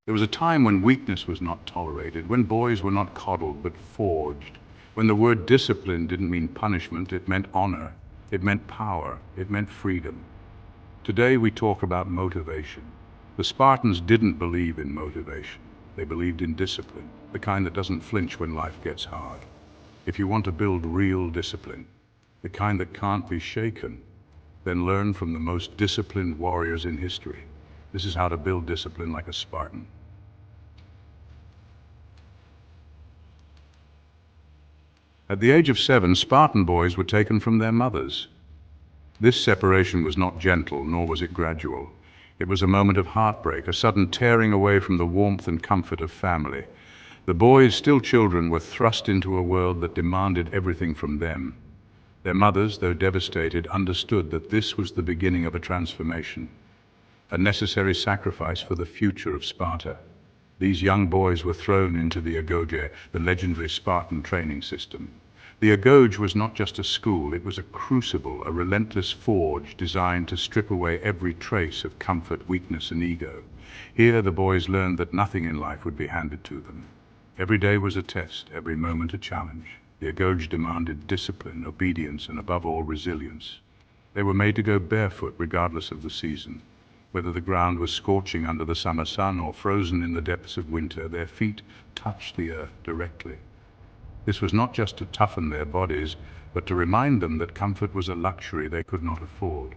There was a time when weakness was not tolerated, when boys were not coddled but forged, when the word discipline didn't mean punishment, it meant honor, it meant power, it meant freedom. Today we talk about motivation. The Spartans didn't believe in motivation. They believed in discipline, the kind that doesn't flinch when life gets hard. If you want to build real discipline, the kind that can't be shaken, then learn from the most disciplined warriors in history. This is how to build discipline like a Spartan. At the age of 7, Spartan boys were taken from their mothers. This separation was not gentle, nor was it gradual. It was a moment of heartbreak, a sudden tearing away from the warmth and comfort of family. The boys, still children, were thrust into a world that demanded everything from them. Their mothers, though devastated, understood that this was the beginning of a transformation, a necessary sacrifice for the future of Sparta. These young boys were thrown into the agoge, the legendary Spartan training system. The agoge was not just a school, it was a crucible, a relentless forge designed to strip away every trace of comfort, weakness, and ego. Here the boys learned that nothing in life would be handed to them. Every day was a test, every moment a challenge. The agoge demanded discipline, obedience, and above all, resilience. They were made to go barefoot regardless of the season. Whether the ground was scorching under the summer sun or frozen in the depths of winter, their feet touched the earth directly. This was not just to toughen their bodies, but to remind them that comfort was a luxury they could not afford.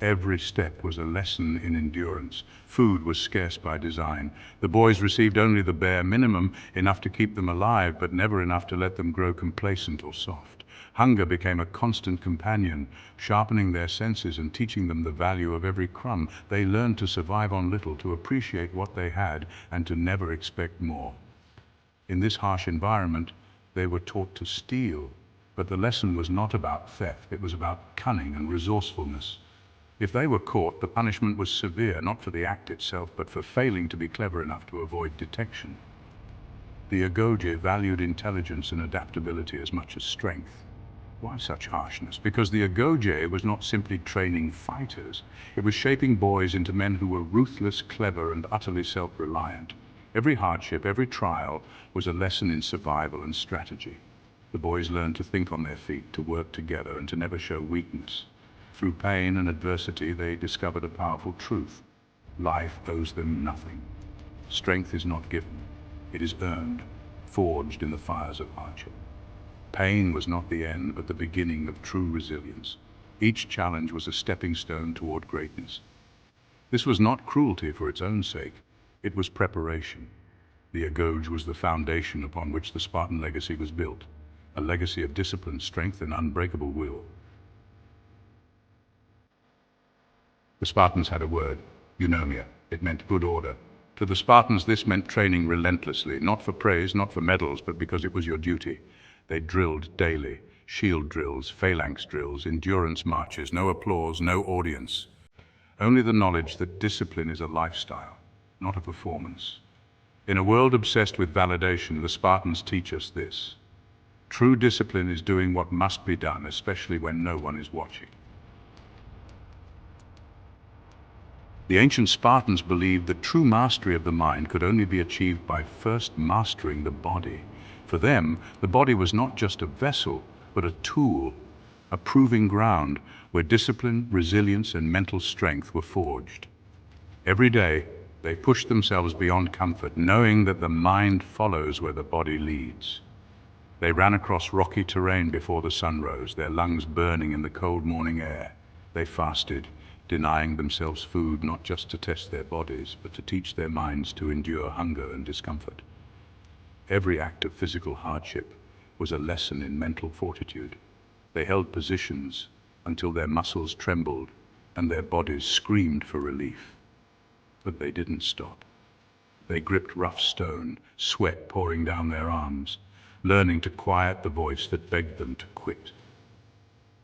Every step was a lesson in endurance. Food was scarce by design. The boys received only the bare minimum, enough to keep them alive, but never enough to let them grow complacent or soft. Hunger became a constant companion, sharpening their senses and teaching them the value of every crumb. They learned to survive on little, to appreciate what they had, and to never expect more. In this harsh environment, they were taught to steal, but the lesson was not about theft, it was about cunning and resourcefulness. If they were caught, the punishment was severe, not for the act itself, but for failing to be clever enough to avoid detection. The agoge valued intelligence and adaptability as much as strength. Why such harshness? Because the agoge was not simply training fighters, it was shaping boys into men who were ruthless, clever, and utterly self-reliant. Every hardship, every trial, was a lesson in survival and strategy. The boys learned to think on their feet, to work together, and to never show weakness. Through pain and adversity, they discovered a powerful truth. Life owes them nothing. Strength is not given. It is earned, forged in the fires of hardship. Pain was not the end, but the beginning of true resilience. Each challenge was a stepping stone toward greatness. This was not cruelty for its own sake. It was preparation. The agoge was the foundation upon which the Spartan legacy was built, a legacy of discipline, strength, and unbreakable will. The Spartans had a word, eunomia. It meant good order. To the Spartans, this meant training relentlessly, not for praise, not for medals, but because it was your duty. They drilled daily, shield drills, phalanx drills, endurance marches, no applause, no audience. Only the knowledge that discipline is a lifestyle, not a performance. In a world obsessed with validation, the Spartans teach us this. True discipline is doing what must be done, especially when no one is watching. The ancient Spartans believed that true mastery of the mind could only be achieved by first mastering the body. For them, the body was not just a vessel, but a tool, a proving ground where discipline, resilience, and mental strength were forged. Every day, they pushed themselves beyond comfort, knowing that the mind follows where the body leads. They ran across rocky terrain before the sun rose, their lungs burning in the cold morning air. They fasted, denying themselves food not just to test their bodies, but to teach their minds to endure hunger and discomfort. Every act of physical hardship was a lesson in mental fortitude. They held positions until their muscles trembled and their bodies screamed for relief. But they didn't stop. They gripped rough stone, sweat pouring down their arms, learning to quiet the voice that begged them to quit.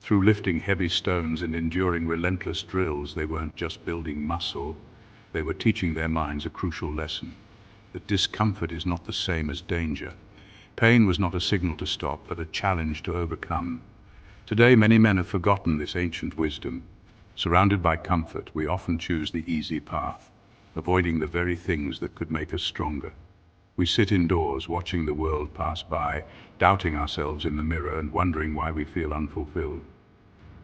Through lifting heavy stones and enduring relentless drills, they weren't just building muscle, they were teaching their minds a crucial lesson, that discomfort is not the same as danger. Pain was not a signal to stop, but a challenge to overcome. Today, many men have forgotten this ancient wisdom. Surrounded by comfort, we often choose the easy path. avoiding the very things that could make us stronger. We sit indoors, watching the world pass by, doubting ourselves in the mirror and wondering why we feel unfulfilled.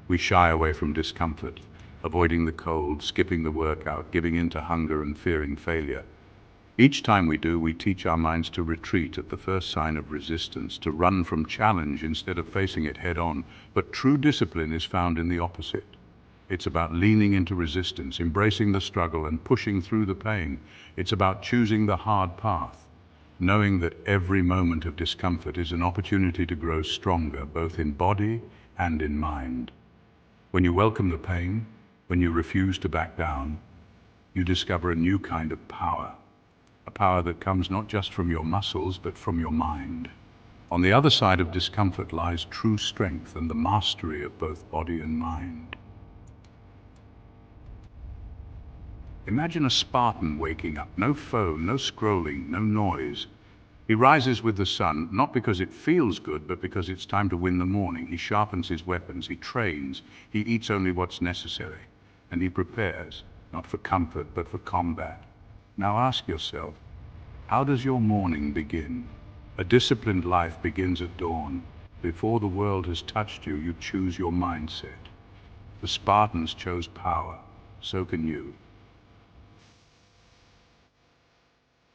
We shy away from discomfort, avoiding the cold, skipping the workout, giving in to hunger and fearing failure. Each time we do, we teach our minds to retreat at the first sign of resistance, to run from challenge instead of facing it head on. But true discipline is found in the opposite. It's about leaning into resistance, embracing the struggle and pushing through the pain. It's about choosing the hard path, knowing that every moment of discomfort is an opportunity to grow stronger, both in body and in mind. When you welcome the pain, when you refuse to back down, you discover a new kind of power. A power that comes not just from your muscles, but from your mind. On the other side of discomfort lies true strength and the mastery of both body and mind. Imagine a Spartan waking up. No phone, no scrolling, no noise. He rises with the sun, not because it feels good, but because it's time to win the morning. He sharpens his weapons, he trains, he eats only what's necessary, and he prepares, not for comfort, but for combat. Now ask yourself, how does your morning begin? A disciplined life begins at dawn. Before the world has touched you, you choose your mindset. The Spartans chose power. So can you.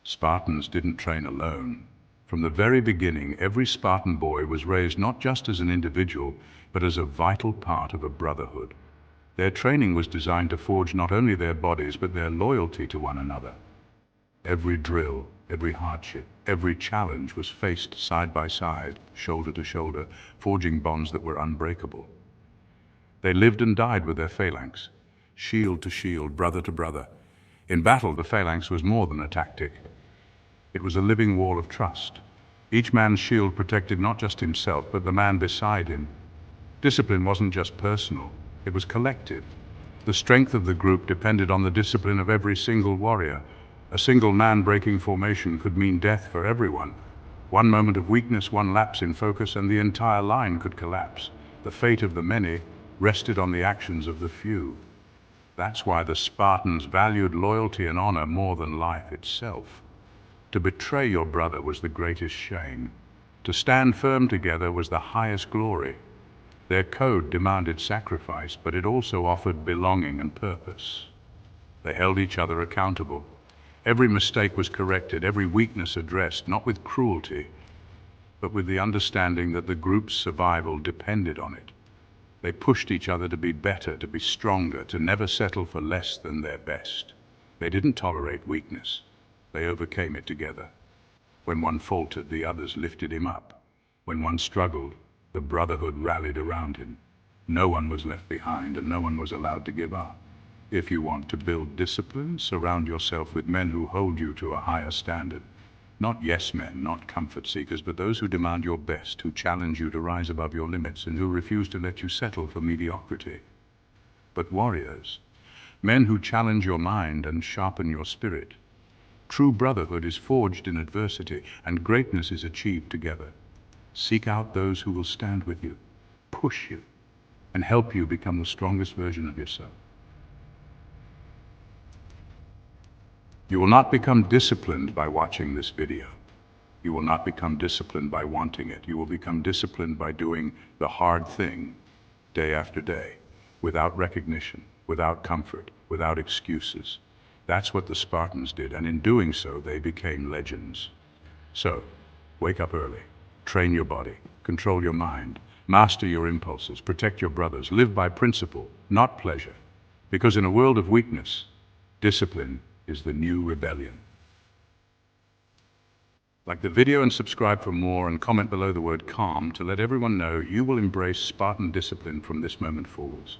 Spartans didn't train alone. From the very beginning, every Spartan boy was raised not just as an individual, but as a vital part of a brotherhood. Their training was designed to forge not only their bodies, but their loyalty to one another. Every drill, every hardship, every challenge was faced side by side, shoulder to shoulder, forging bonds that were unbreakable. They lived and died with their phalanx, shield to shield, brother to brother. In battle, the phalanx was more than a tactic. It was a living wall of trust. Each man's shield protected not just himself, but the man beside him. Discipline wasn't just personal, it was collective. The strength of the group depended on the discipline of every single warrior. A single man breaking formation could mean death for everyone. One moment of weakness, one lapse in focus, and the entire line could collapse. The fate of the many rested on the actions of the few. That's why the Spartans valued loyalty and honor more than life itself. To betray your brother was the greatest shame. To stand firm together was the highest glory. Their code demanded sacrifice, but it also offered belonging and purpose. They held each other accountable. Every mistake was corrected, every weakness addressed, not with cruelty, but with the understanding that the group's survival depended on it. They pushed each other to be better, to be stronger, to never settle for less than their best. They didn't tolerate weakness. They overcame it together. When one faltered, the others lifted him up. When one struggled, the brotherhood rallied around him. No one was left behind, and no one was allowed to give up. If you want to build discipline, surround yourself with men who hold you to a higher standard. Not yes men, not comfort seekers, but those who demand your best, who challenge you to rise above your limits, and who refuse to let you settle for mediocrity. But warriors, men who challenge your mind and sharpen your spirit. True brotherhood is forged in adversity, and greatness is achieved together. Seek out those who will stand with you, push you, and help you become the strongest version of yourself. You will not become disciplined by watching this video. You will not become disciplined by wanting it. You will become disciplined by doing the hard thing day after day, without recognition, without comfort, without excuses. That's what the Spartans did, and in doing so, they became legends. So, wake up early, train your body, control your mind, master your impulses, protect your brothers, live by principle, not pleasure. Because in a world of weakness, discipline is the new rebellion. Like the video and subscribe for more, and comment below the word calm to let everyone know you will embrace Spartan discipline from this moment forwards.